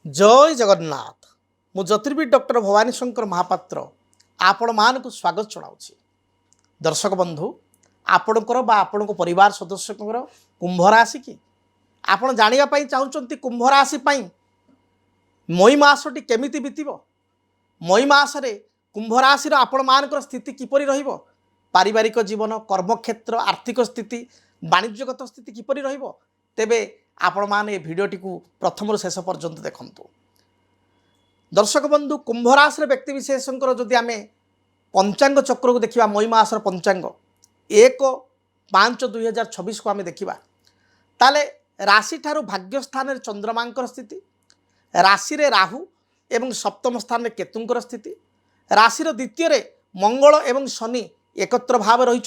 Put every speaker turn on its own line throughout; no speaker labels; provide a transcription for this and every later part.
जय जगन्नाथ मु ज्योतिर्विद डॉक्टर भवानी शंकर महापात्र आपण मान को स्वागत जनाऊँ। दर्शक बंधु आपणकर बा आपण परिवार सदस्य कुंभ राशि कि आपण जानापी चाहते कुंभ राशि मई मासटी केमिति बीतब मई मसरे कुंभ राशि आपण मान स्थिति किपरि रहिबो पारिवारिक जीवन कर्मक्षेत्र आर्थिक स्थिति वाणिज्यगत स्थिति किपरि रहिबो तेबे आपण माने भिडियोटी को प्रथम शेष पर्यंत देखंतु। दर्शक बंधु कुंभ राशि व्यक्ति विशेषकर जदि आम पंचांग चक्र को देखा मई मासर पंचांग 1/5/2026 को आम देखा ताले राशि ठारू भाग्य स्थान चंद्रमा स्थिति राशि रे राहु एवं सप्तम स्थान में केतुंकर स्थिति राशिर द्वितीय मंगल एवं शनि एकत्र भाव रही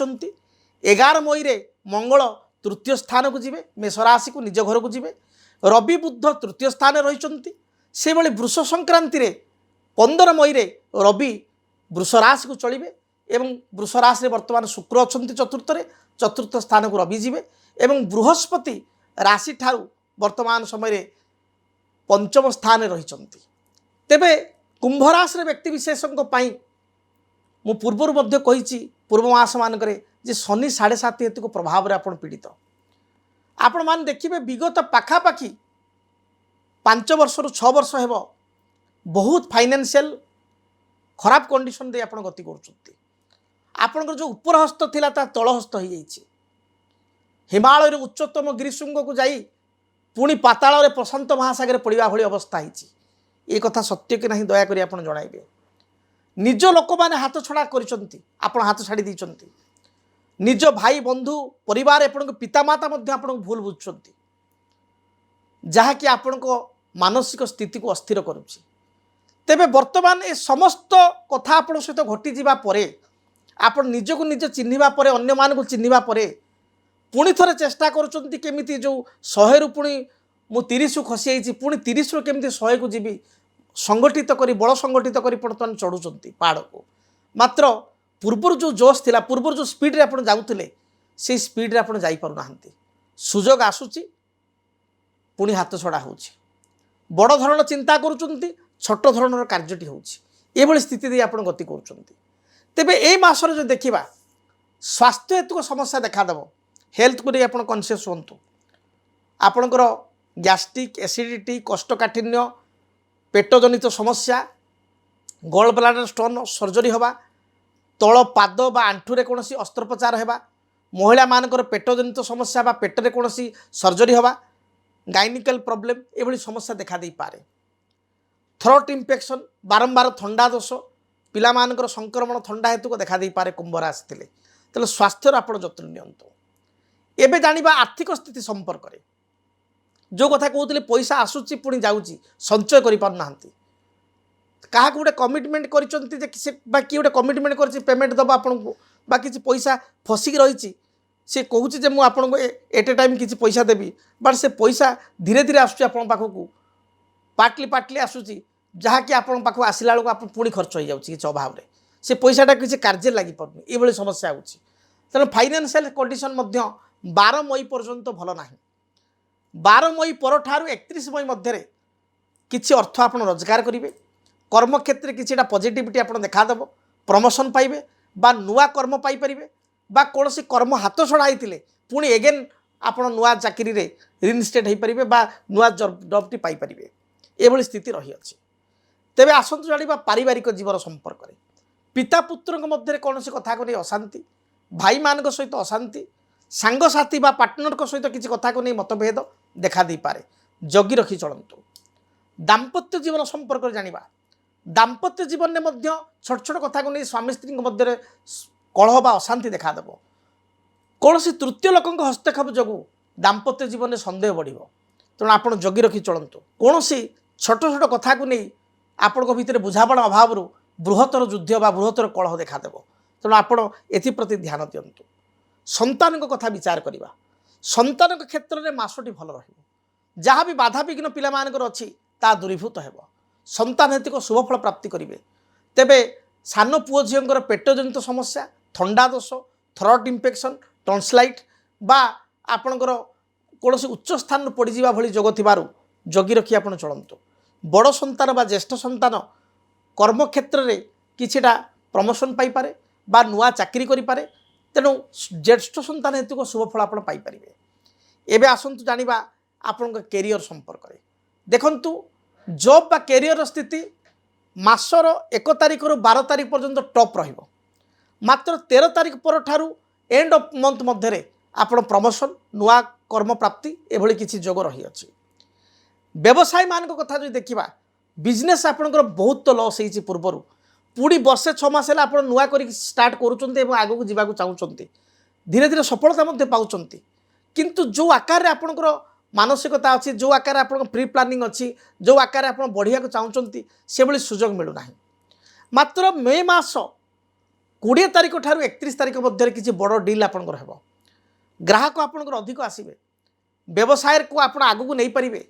11 मई रे मंगल तृतीय स्थान को जीवे मेष राशि को निज घर को जीवे रवि बुध तृतीय स्थान रही से भली वृष संक्रांति रे 15 मई रे रवि वृष राशि को चलिए एवं वृष राशि रे वर्तमान शुक्र अच्छा चतुर्थ स्थान को रवि जीवे एवं बृहस्पति राशि ठारू वर्तमान समय रे पंचम स्थान रही तेबे कुंभ राशि व्यक्ति विशेषों मु पूर्वर मध्य कही पूर्व मास मानक जे शनि 7.5 हेतु को प्रभाव रे आपण पीड़ित आपण मान देखिए विगत पाखापाखि 5 वर्ष रु 6 वर्ष हेब बहुत फाइनेंशियल खराब कंडीशन दे आपण गति कर आपणकर जो ऊपर हस्त थिला ता तल हस्त हो जाइए हिमालय उच्चतम गिरिशृंग को जाई पुणी पाताल रे प्रशांत महासागर पड़ा भली अवस्था ये कथा सत्य कि नहीं दयाकोरी आपण जणाइबे निज लोक मैंने हाथ छड़ा कर हाथ छाड़ी देइछंती निज भाई बंधु परिवार आपण पितामाता आपण भूल बुझुंट जहाँकि आपण मानसिक स्थिति को अस्थिर करुच्ची तेबे वर्तमान ए समस्त कथा आपण सहित घटी जावा परे आपण निज को निज चिन्हिबा परे अन्य मान को चिन्हिबा परे पुणी थरे चेष्टा करुचंती केमिति जो 100 रु पुणी मु 30 रु खसी आइछि पुणी 30 रु केमिति 100 को जीवी संगठित करी बड़ संगठित करी बर्तमान चढ़ुंट पहाड़ को मात्र पूर्वर जो जोश थिला पूर्वर जो स्पीड रे आपण जाउथिले से स्पीड रे आपण जाई पारु नाहंती सुजोग आसुची पुणी हाथ छड़ा होउची बड़ धरण चिंता करुचंती छोट धरणर कार्यटी होउची एभली स्थिति दे आपण गति करुचंती तेबे ए मासर जो देखिबा स्वास्थ्य हेतु समस्या देखा देबो हेल्थ को आपण कॉन्शियस होंतु आपणकर गैस्ट्रिक एसिडिटी कोष्ठकाठिन्य पेटजनित समस्या गॉल ब्लाडर स्टोन सर्जरी हवा तल पाद बा आंठुरे कौन अस्त्रोपचार होगा महिला मानकर पेटजनित समस्या बा पेटरे कौन सर्जरी हवा गाइनिकल प्रॉब्लम ये समस्या देखा दे पारे थ्रोट इन्फेक्शन बारंबार ठंडा दोष पिला मानकर संक्रमण ठंडा हेतु को देखा दे पारे कुंभ राशि थे तेल स्वास्थ्यर आप जत्न नियंतु एबे जानिबा आर्थिक स्थिति संपर्क में जो कथा कहते पैसा आसूची पुणी जाऊँगी संचय कर क्या गोटे कमिटमेंट कर किए कमिटमेंट कर पेमेंट दबा आपन को बा किसी पैसा फसिक रही सी कहूँ जे मुझे एट ए टाइम किसी पैसा देवी बट से पैसा धीरे धीरे आसूँ आप पाखक पार्टली पार्टली आसूँ जहाँकि आपण पाखक आसला बेलू आप पुणी खर्च हो जाऊँगी किसी अभाव में से पैसाटा किसी कार्य लगी पार्नी ये समस्या हो तेणु फाइनेंशियल कंडीशन 12 मई पर्यंत भल ना 12 मई पर ठारू 31 मई मध्य किसी अर्थ आप रोजगार करेंगे कर्मक्षेत्र कि पॉजिटिविटी आप देखादेव प्रमोशन पाइबे बा नुआ कर्म पाइपर बा कौन कर्म हाथ छड़ा होते पुणी एगेन आप नुआ चाकरी रे रिइनस्टेट हो पारे बा नुआ जॉबटी पाइपर ये स्थिति रही अच्छी तेबे आसतु जाना पारिवारिक जीवन संपर्क में पिता पुत्र मध्य कौन कथा को नहीं अशांति भाई मान सहित अशांति सांगसाथी बा पार्टनर सहित किसी कथा को नहीं मतभेद देखा दे पारे जगी रखी चलतु दाम्पत्य जीवन संपर्क जाना दाम्पत्य जीवन में छोट छोट कथा को नहीं स्वामी स्त्री मध्य कलह बा अशांति देखादेव कौन तृतीय लोक हस्तक्षेप जो दाम्पत्य जीवन में संदेह बढ़ तेणु आप जगी रखी चलतु कौन छोट छोट कथा को नहीं आपण भितर बुझापड़ा अभाव बृहत्तर युद्ध बा बृहत्तर कलह देखादेव तेणु आपण एप्रति ध्यान दिंतु संतान कथा विचार करवा संतान क्षेत्र में मासटी भल रहा भी बाधा विघ्न पिला अच्छी ता दूरीभूत हो संतान हेतु शुभफल प्राप्ति करेंगे तेबे सान पुओ झीर पेटजनित समस्या ठंडा दोष थ्रोट इन्फेक्शन टन्सिलाइट बा आपणकर कौन उच्च स्थान पड़जा भली जोग थी जगी रखी आप चलतु बड़ संतान बा ज्येष्ठ संतान कर्मक्षेत्र में किछिटा प्रमोशन पाइपे बा नुआ चाकरी करें। तेणु ज्येष्ठ संतान हेतु शुभ फल आप पाइपर। एबे आसतु जानिबा आपण कैरियर संपर्क में। देखंतु जॉब बा कैरियर स्थिति मासर 1 तारिख रु 12 तारिख पर्यंत टॉप रहिबो। मात्र 13 तारिख पर ठारू एंड ऑफ मंथ मध्य आपण प्रमोशन नुआ कर्म प्राप्ति एभली किछि जोग रही अछि। व्यवसाय मान कथा जो देखा बिजनेस आपंकर बहुत लॉस होती पूर्वर पुणी वर्षे 6 मास आप नुआ कर स्टार्ट करुँच आगू जावाक चाहते धीरे धीरे सफलता पाँच किंतु जो आकार आपंकर मानसिकता अच्छी जो आकार आप प्री प्लानिंग अच्छी जो आकार आप बढ़िया चाहते से भाई सुजोग मिलूना। मात्र मे मास 20 तारिख ठार 31 तारिख मध्य किसी बड़ डील आपंकर हो ग्राहक आपंकर अधिक आसवे व्यवसाय को आप आगू नहीं पारे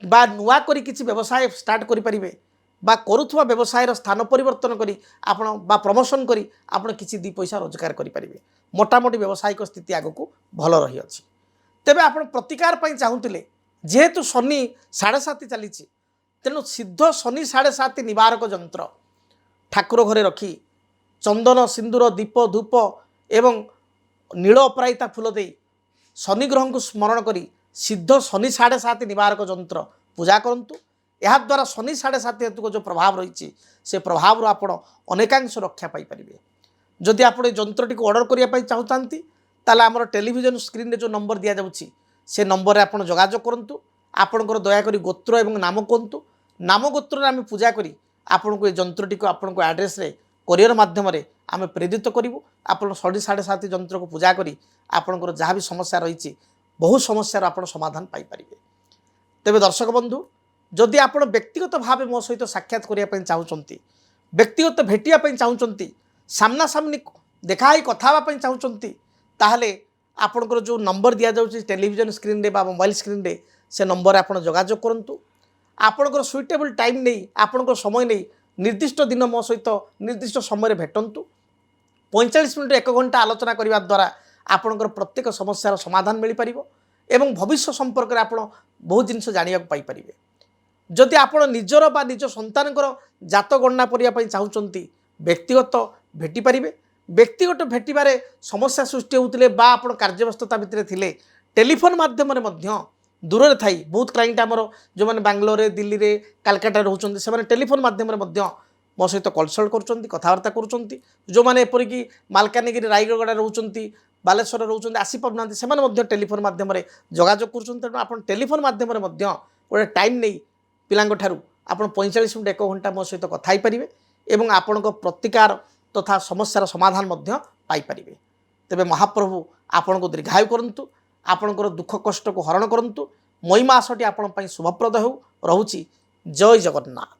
बा नुआ करी किसी व्यवसाय स्टार्ट करें बा करुवा व्यवसायर स्थान परिवर्तन करी आपण बा प्रमोशन करी आपण किसी 2 पैसा रोजगार करें। मोटामोटी व्यावसायिक स्थिति आग को भल रही अछि। तेबे आपण प्रतिकार पाई चाहूतिले जेहेतु शनि 7.5 चली तेणु सिद्ध शनि 7.5 निवारक यंत्र ठाकुर घरे रखी चंदन सिंदूर दीप धूप एवं नील अपराजिता फूल दे शनि ग्रह को स्मरण करी सिद्ध शनि 7.5 निवारक यंत्र पूजा करंतु। यह द्वारा शनि 7.5 हेतु जो प्रभाव रही से प्रभाव आपण अनेकांश रक्षा पाई परिबे। जदि आप यंत्रटी को ऑर्डर करने चाहते ताले आमर टेलीविजन स्क्रीन रे जो नंबर दिया जाउछि से नंबर आप जोगाजोग करंतु। आपणकर दयाकोरी गोत्र एवं नाम कहतु नाम गोत्र आम पूजा करी आपण को यंत्रटी को आपण को एड्रेस रे कोरियर माध्यम आम प्रेरित करूँ। आप शनि 7.5 यंत्र को पूजा करी आपणकर जहाँ भी समस्या रही बहु समस्यार आप समाधान पाइपर। तेबे दर्शक बंधु जदि आप व्यक्तिगत भाव मो सहित साक्षात करने चाहते व्यक्तिगत भेटिया चाहते सामना सामनी देखाई कथापी चाहते ताहले आपणकर जो नंबर दि जाऊँगी टेलीविजन स्क्रीन रे बा मोबाइल स्क्रीन रे से नंबर आप जोगाजोग करंतु। आपणकर सुइटेबल टाइम नहीं आपणकर समय नहीं निर्दिष्ट दिन मो सहित निर्दिष्ट समय भेटंतु। 45 मिनट 1 घंटा आलोचना करने द्वारा आपणकर प्रत्येक समस्यार समाधान मिल पार एवं भविष्य संपर्क में आप बहुत जिन जाना पाइपर। जदि आप निजर बा निज संतानकर जात गणना करने चाहते व्यक्तिगत भेटी पारे। व्यक्तिगत भेटबार समस्या सृष्टि होते बा आप कार्यव्यस्तता भितर थिले टेलीफोन माध्यम दूर थी बहुत क्लाइंट आमर जो मैंने बांग्लोर दिल्ली रे कालकाटा रोचते से टेलीफोन माध्यम मो सहित कनसल्ट कर कथबार्ता कर जो मैंने एपरिकी मालकानगिरी रायगढ़ रोचंती बालेश्वर रोचंती आसी पारना से टेलीफोन माध्यम जोगाजोग कर। तेणु आप टेलीफोन माध्यम गोटे टाइम नहीं पिलांग ठारू आप 45 मिनट 1 घंटा मो सहित कथाई पारे एवं आपण प्रतिकार तथा समस्यार समाधान पाइपर। तेबे महाप्रभु आपण को दीर्घायु करंतु आपणकर दुख कष्ट को हरण करंतु। मई मासटी आपण शुभप्रद हो। रहुछि जय जगन्नाथ।